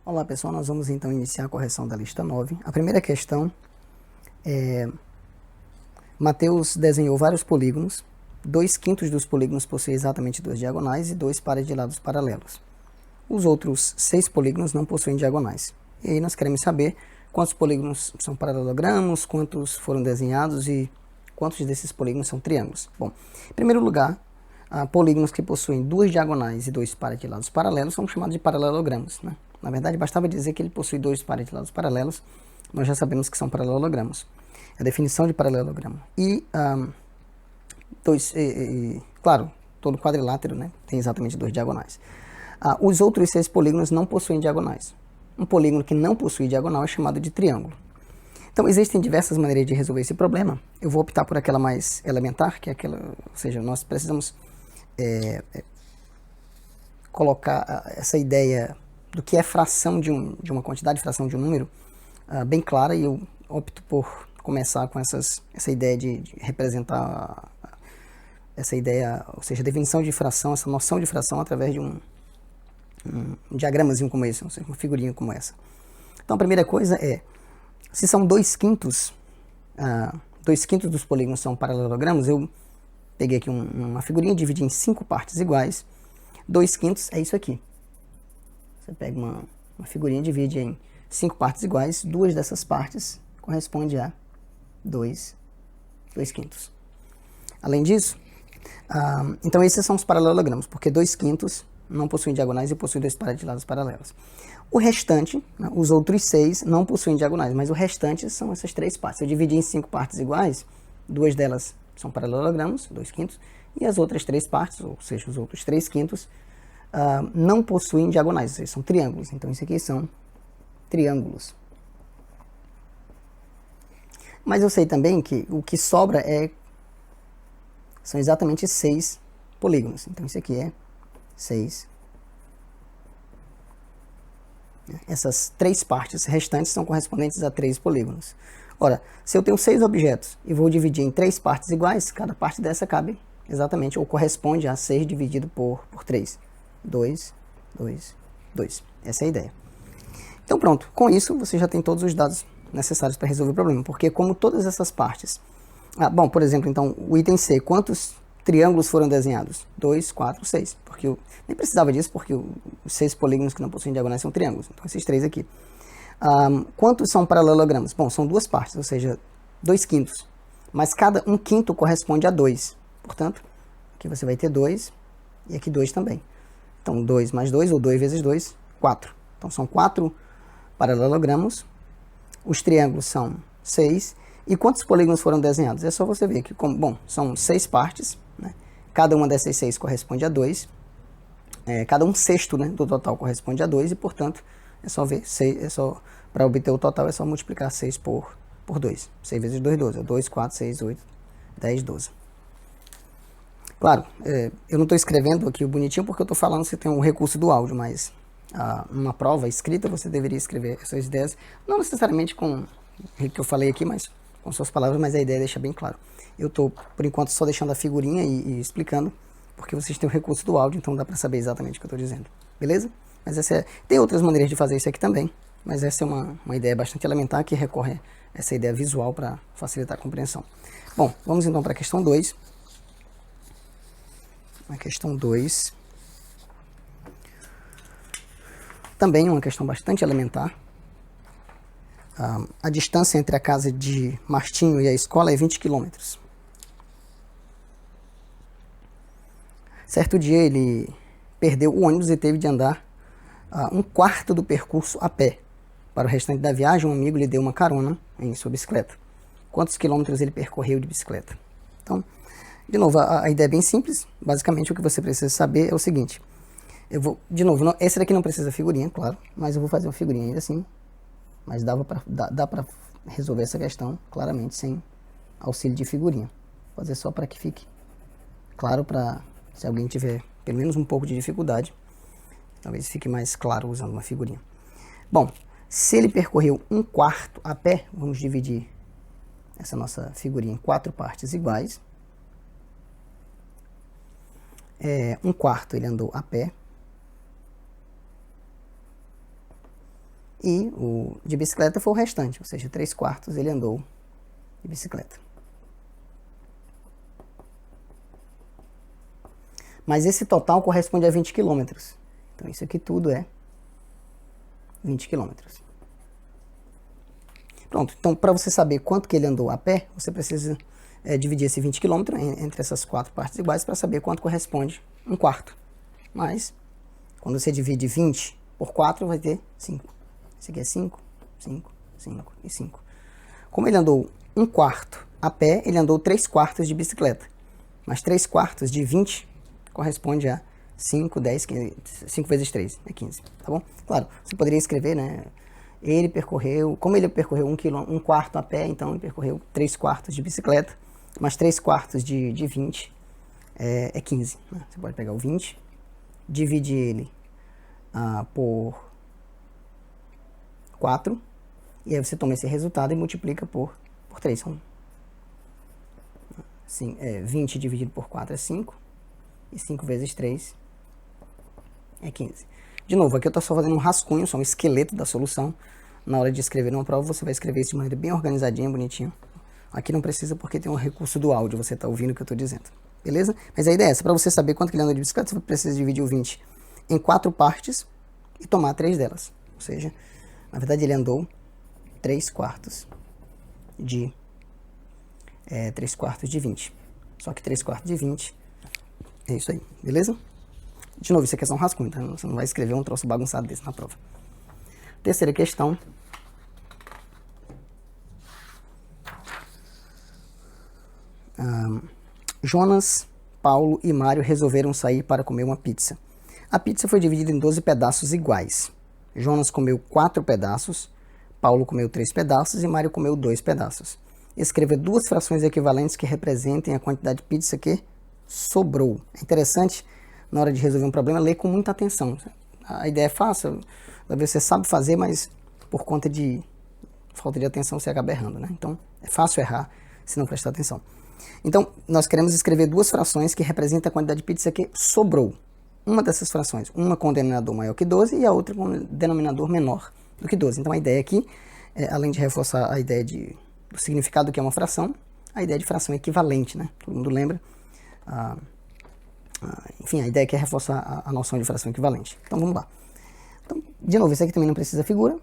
Olá pessoal, nós vamos então iniciar a correção da lista 9. A primeira questão é: Mateus desenhou vários polígonos, 2/5 dos polígonos possuem exatamente 2 diagonais e 2 pares de lados paralelos. Os outros 6 polígonos não possuem diagonais. E aí nós queremos saber quantos polígonos são paralelogramos, quantos foram desenhados e quantos desses polígonos são triângulos. Bom, em primeiro lugar, polígonos que possuem 2 diagonais e 2 pares de lados paralelos são chamados de paralelogramos, né? Na verdade, bastava dizer que ele possui 2 pares de lados paralelos, nós já sabemos que são paralelogramos. A definição de paralelogramo. Claro, todo quadrilátero, né, tem exatamente 2 diagonais. Os outros 6 polígonos não possuem diagonais. Um polígono que não possui diagonal é chamado de triângulo. Então, existem diversas maneiras de resolver esse problema. Eu vou optar por aquela mais elementar, que é aquela, ou seja, nós precisamos colocar essa ideia do que é fração de uma quantidade, fração de um número, bem clara, e eu opto por começar com essa ideia de representar essa ideia, ou seja, a definição de fração, essa noção de fração através de um diagramazinho como esse, ou seja, uma figurinha como essa. Então, a primeira coisa é, se são 2/5, 2/5 dos polígonos são paralelogramos, eu peguei aqui uma figurinha, dividi em 5 partes iguais. 2/5 é isso aqui. Você pega uma figurinha, divide em 5 partes iguais, 2 dessas partes correspondem a 2/5. Além disso, então esses são os paralelogramos, porque 2/5 não possuem diagonais e possuem 2 pares de lados paralelos. O restante, né, os outros 6 não possuem diagonais, mas o restante são essas 3 partes. Eu dividi em 5 partes iguais, 2 delas são paralelogramos, 2/5, e as outras 3 partes, ou seja, os outros 3/5, não possuem diagonais, ou seja, são triângulos. Então, isso aqui são triângulos. Mas eu sei também que o que sobra são exatamente 6 polígonos. Então, isso aqui é 6. Essas 3 partes restantes são correspondentes a 3 polígonos. Ora, se eu tenho 6 objetos e vou dividir em 3 partes iguais, cada parte dessa cabe exatamente, ou corresponde a 6 dividido por 3. 2, 2, 2. Essa é a ideia. Então pronto, com isso você já tem todos os dados necessários para resolver o problema, porque como todas essas partes... bom, por exemplo, então, o item C, quantos triângulos foram desenhados? 2, 4, 6. Porque nem precisava disso, porque os 6 polígonos que não possuem diagonais são triângulos. Então, esses 3 aqui. Quantos são paralelogramas? Bom, são 2 partes, ou seja, 2/5. Mas cada 1/5 corresponde a 2. Portanto, aqui você vai ter 2 e aqui 2 também. Então, 2 mais 2, ou 2 vezes 2, 4. Então, são 4 paralelogramos. Os triângulos são 6. E quantos polígonos foram desenhados? É só você ver que, são 6 partes, né? Cada uma dessas 6 corresponde a 2. Cada 1/6, né, do total corresponde a 2, e, portanto, é só ver, para obter o total, é só multiplicar 6 por 2. 6 vezes 2, 12. 2, 4, 6, 8, 10, 12. Claro, eu não estou escrevendo aqui o bonitinho porque eu estou falando se tem um recurso do áudio, mas numa prova escrita você deveria escrever essas ideias, não necessariamente com o que eu falei aqui, mas com suas palavras, mas a ideia deixa bem claro. Eu estou, por enquanto, só deixando a figurinha e explicando, porque vocês têm o recurso do áudio, então dá para saber exatamente o que eu estou dizendo. Beleza? Mas tem outras maneiras de fazer isso aqui também, mas essa é uma ideia bastante elementar que recorre a essa ideia visual para facilitar a compreensão. Bom, vamos então para a questão 2. A questão 2 também é uma questão bastante elementar. A distância entre a casa de Martinho e a escola é 20 km. Certo dia ele perdeu o ônibus e teve de andar 1/4 do percurso a pé. Para o restante da viagem, um amigo lhe deu uma carona em sua bicicleta. Quantos quilômetros ele percorreu de bicicleta? Então, de novo, a ideia é bem simples. Basicamente, o que você precisa saber é o seguinte. De novo, esse daqui não precisa figurinha, claro, mas eu vou fazer uma figurinha ainda assim. Mas dá para resolver essa questão claramente sem auxílio de figurinha. Vou fazer só para que fique claro, para se alguém tiver pelo menos um pouco de dificuldade, talvez fique mais claro usando uma figurinha. Bom, se ele percorreu 1/4 a pé, vamos dividir essa nossa figurinha em 4 partes iguais. 1/4 ele andou a pé. E o de bicicleta foi o restante, ou seja, 3/4 ele andou de bicicleta. Mas esse total corresponde a 20 km. Então isso aqui tudo é 20 km. Pronto, então para você saber quanto que ele andou a pé, você precisa dividir esse 20 km entre essas 4 partes iguais para saber quanto corresponde 1/4. Mas, quando você divide 20 por 4, vai ter 5. Esse aqui é 5, 5, 5 e 5. Como ele andou 1/4 a pé, ele andou 3/4 de bicicleta. Mas 3/4 de 20 corresponde a 5, 10, 15, 5 vezes 3, é 15, tá bom? Claro, você poderia escrever, né? Ele percorreu, como ele percorreu 1/4 a pé, então ele percorreu 3/4 de bicicleta, mas 3/4 de 20 é 15. Né? Você pode pegar o 20, dividir ele por 4, e aí você toma esse resultado e multiplica por 3. Assim, 20 dividido por 4 é 5, e 5 vezes 3 é 15. De novo, aqui eu estou só fazendo um rascunho, só um esqueleto da solução. Na hora de escrever numa prova, você vai escrever isso de maneira bem organizadinha, bonitinho. Aqui não precisa porque tem um recurso do áudio, você está ouvindo o que eu estou dizendo. Beleza? Mas a ideia é essa, para você saber quanto que ele andou de bicicleta, você precisa dividir o 20 em 4 partes e tomar 3 delas. Ou seja, na verdade ele andou 3/4 de 3/4 de 20. Só que 3/4 de 20 é isso aí, beleza? De novo, isso aqui é só um rascunho, tá? Você não vai escrever um troço bagunçado desse na prova. Terceira questão. Jonas, Paulo e Mário resolveram sair para comer uma pizza. A pizza foi dividida em 12 pedaços iguais. Jonas comeu 4 pedaços, Paulo comeu 3 pedaços e Mário comeu 2 pedaços. Escreva 2 frações equivalentes que representem a quantidade de pizza que sobrou. É interessante, na hora de resolver um problema, ler com muita atenção. A ideia é fácil, você sabe fazer, mas por conta de falta de atenção você acaba errando, né? Então, é fácil errar se não prestar atenção. Então, nós queremos escrever 2 frações que representam a quantidade de pizza que sobrou. Uma dessas frações, uma com denominador maior que 12 e a outra com denominador menor do que 12. Então, a ideia aqui, além de reforçar a ideia do significado do que é uma fração, a ideia de fração equivalente, né? Todo mundo lembra? Enfim, a ideia aqui é reforçar a noção de fração equivalente. Então, vamos lá. Então, de novo, isso aqui também não precisa figura,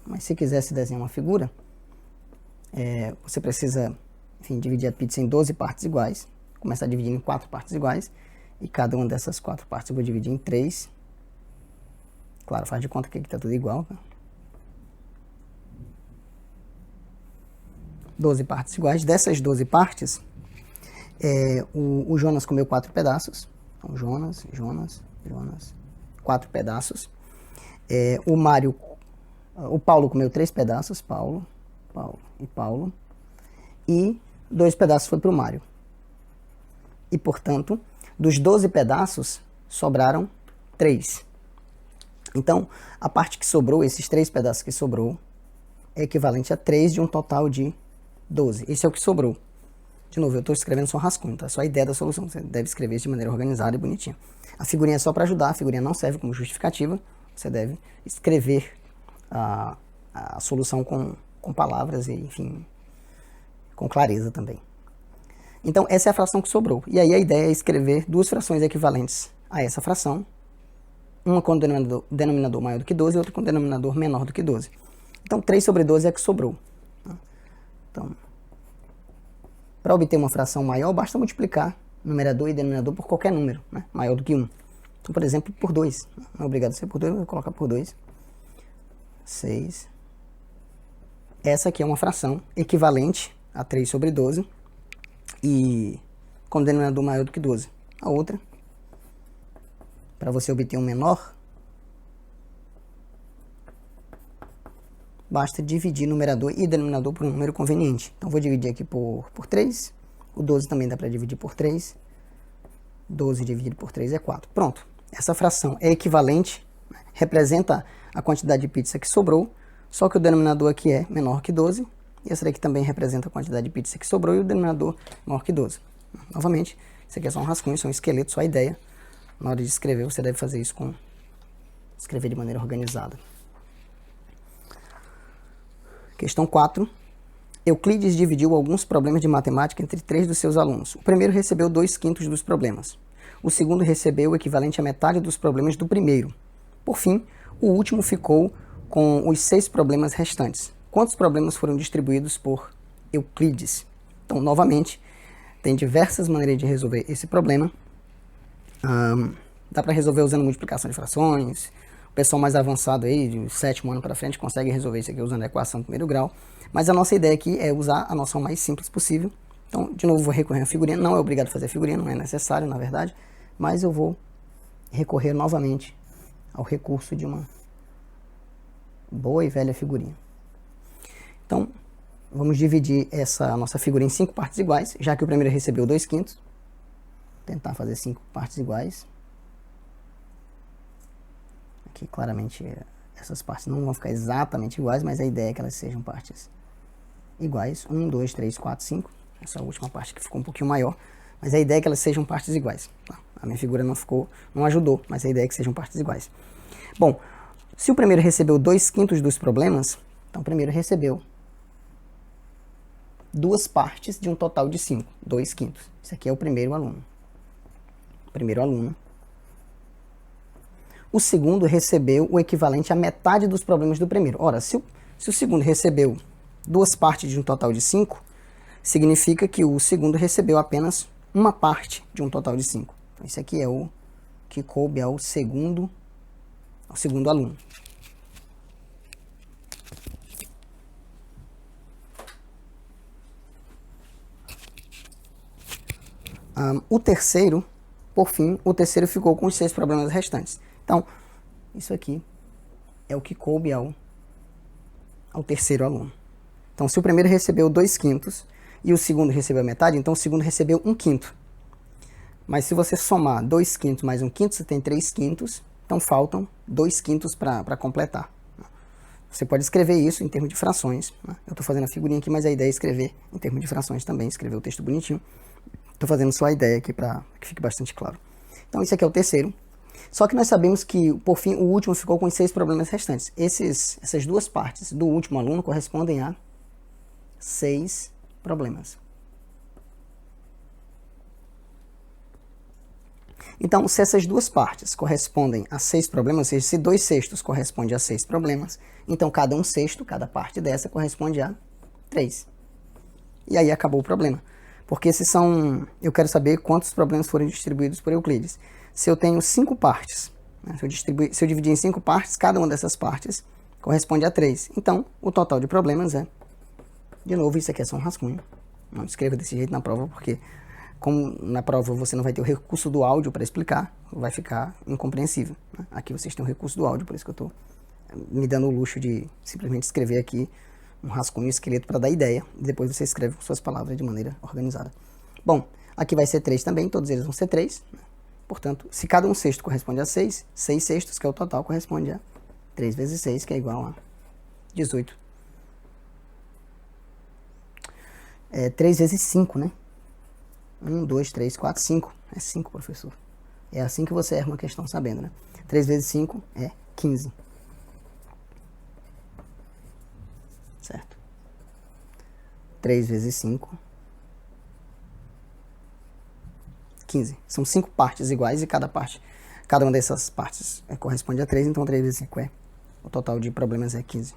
mas se quisesse desenhar uma figura, você precisa, enfim, dividir a pizza em 12 partes iguais, começar dividindo em 4 partes iguais, e cada uma dessas 4 partes eu vou dividir em 3. Claro, faz de conta que aqui está tudo igual. Tá? 12 partes iguais. Dessas 12 partes, o Jonas comeu 4 pedaços. Então, Jonas, 4 pedaços. O Paulo comeu 3 pedaços, Paulo. E 2 pedaços foi para o Mário. E, portanto, dos 12 pedaços, sobraram 3. Então, a parte que sobrou, esses 3 pedaços que sobrou, é equivalente a 3 de um total de 12. Esse é o que sobrou. De novo, eu estou escrevendo só um rascunho, tá? Só a ideia da solução. Você deve escrever isso de maneira organizada e bonitinha. A figurinha é só para ajudar, a figurinha não serve como justificativa. Você deve escrever a solução com palavras e, enfim, com clareza também. Então, essa é a fração que sobrou. E aí a ideia é escrever 2 frações equivalentes a essa fração. Uma com denominador maior do que 12 e outra com denominador menor do que 12. Então, 3 sobre 12 é a que sobrou. Então, para obter uma fração maior, basta multiplicar numerador e denominador por qualquer número, né? Maior do que 1. Então, por exemplo, por 2. Não é obrigado a ser por 2, vou colocar por 2. 6. Essa aqui é uma fração equivalente a 3 sobre 12. E com denominador maior do que 12. A outra, para você obter um menor, basta dividir numerador e denominador por um número conveniente. Então, vou dividir aqui por 3. O 12 também dá para dividir por 3. 12 dividido por 3 é 4. Pronto. Essa fração é equivalente, representa a quantidade de pizza que sobrou, só que o denominador aqui é menor que 12. E essa daqui também representa a quantidade de pizza que sobrou e o denominador maior que 12. Novamente, isso aqui é só um rascunho, só um esqueleto, só a ideia. Na hora de escrever, você deve fazer isso escrever de maneira organizada. Questão 4. Euclides dividiu alguns problemas de matemática entre 3 dos seus alunos. O primeiro recebeu 2/5 dos problemas. O segundo recebeu o equivalente à metade dos problemas do primeiro. Por fim, o último ficou com os 6 problemas restantes. Quantos problemas foram distribuídos por Euclides? Então, novamente, tem diversas maneiras de resolver esse problema. Dá para resolver usando multiplicação de frações. O pessoal mais avançado aí, de 7º ano para frente, consegue resolver isso aqui usando a equação do primeiro grau. Mas a nossa ideia aqui é usar a noção mais simples possível. Então, de novo, vou recorrer à figurinha. Não é obrigado a fazer figurinha, não é necessário, na verdade. Mas eu vou recorrer novamente ao recurso de uma boa e velha figurinha. Então, vamos dividir essa nossa figurinha em 5 partes iguais, já que o primeiro recebeu 2/5. Tentar fazer 5 partes iguais. Aqui, claramente, essas partes não vão ficar exatamente iguais, mas a ideia é que elas sejam partes iguais. 1, 2, 3, 4, 5. Essa última parte que ficou um pouquinho maior, mas a ideia é que elas sejam partes iguais. A minha figura não ajudou, mas a ideia é que sejam partes iguais. Bom, se o primeiro recebeu 2/5 dos problemas, então o primeiro recebeu 2 partes de um total de 5, 2/5. Isso aqui é o primeiro aluno. O segundo recebeu o equivalente à metade dos problemas do primeiro. Ora, se o segundo recebeu 2 partes de um total de 5, significa que o segundo recebeu apenas uma parte de um total de 5. Então, esse aqui é o que coube ao segundo aluno. O terceiro, por fim, o terceiro ficou com os 6 problemas restantes. Então, isso aqui é o que coube ao terceiro aluno. Então, se o primeiro recebeu 2/5 e o segundo recebeu a metade, então o segundo recebeu 1/5. Mas se você somar 2/5 mais 1/5, você tem 3/5, então faltam 2/5 para completar. Você pode escrever isso em termos de frações. Eu estou fazendo a figurinha aqui, mas a ideia é escrever em termos de frações também, escrever o texto bonitinho. Estou fazendo só a ideia aqui para que fique bastante claro. Então, esse aqui é o terceiro. Só que nós sabemos que, por fim, o último ficou com os 6 problemas restantes. Essas 2 partes do último aluno correspondem a 6 problemas. Então, se essas 2 partes correspondem a 6 problemas, ou seja, se 2/6 corresponde a 6 problemas, então cada 1/6, cada parte dessa, corresponde a 3. E aí acabou o problema. Porque eu quero saber quantos problemas foram distribuídos por Euclides. Se eu tenho 5 partes, né, se eu dividir em 5 partes, cada uma dessas partes corresponde a 3. Então, o total de problemas é, de novo, isso aqui é só um rascunho. Não escreva desse jeito na prova, porque como na prova você não vai ter o recurso do áudio para explicar, vai ficar incompreensível. Né? Aqui vocês têm o recurso do áudio, por isso que eu estou me dando o luxo de simplesmente escrever aqui um rascunho, um esqueleto para dar ideia, e depois você escreve com suas palavras de maneira organizada. Bom, aqui vai ser 3 também, todos eles vão ser 3. Né? Portanto, se cada 1/6 corresponde a 6, 6/6, que é o total, corresponde a 3 vezes 6, que é igual a 18. 3 vezes 5, né? 1, 2, 3, 4, 5. É 5, professor. É assim que você erra uma questão sabendo, né? 3 vezes 5 é 15. Certo? 3 vezes 5, 15. São 5 partes iguais e cada uma dessas partes corresponde a 3, então 3 vezes 5 o total de problemas é 15.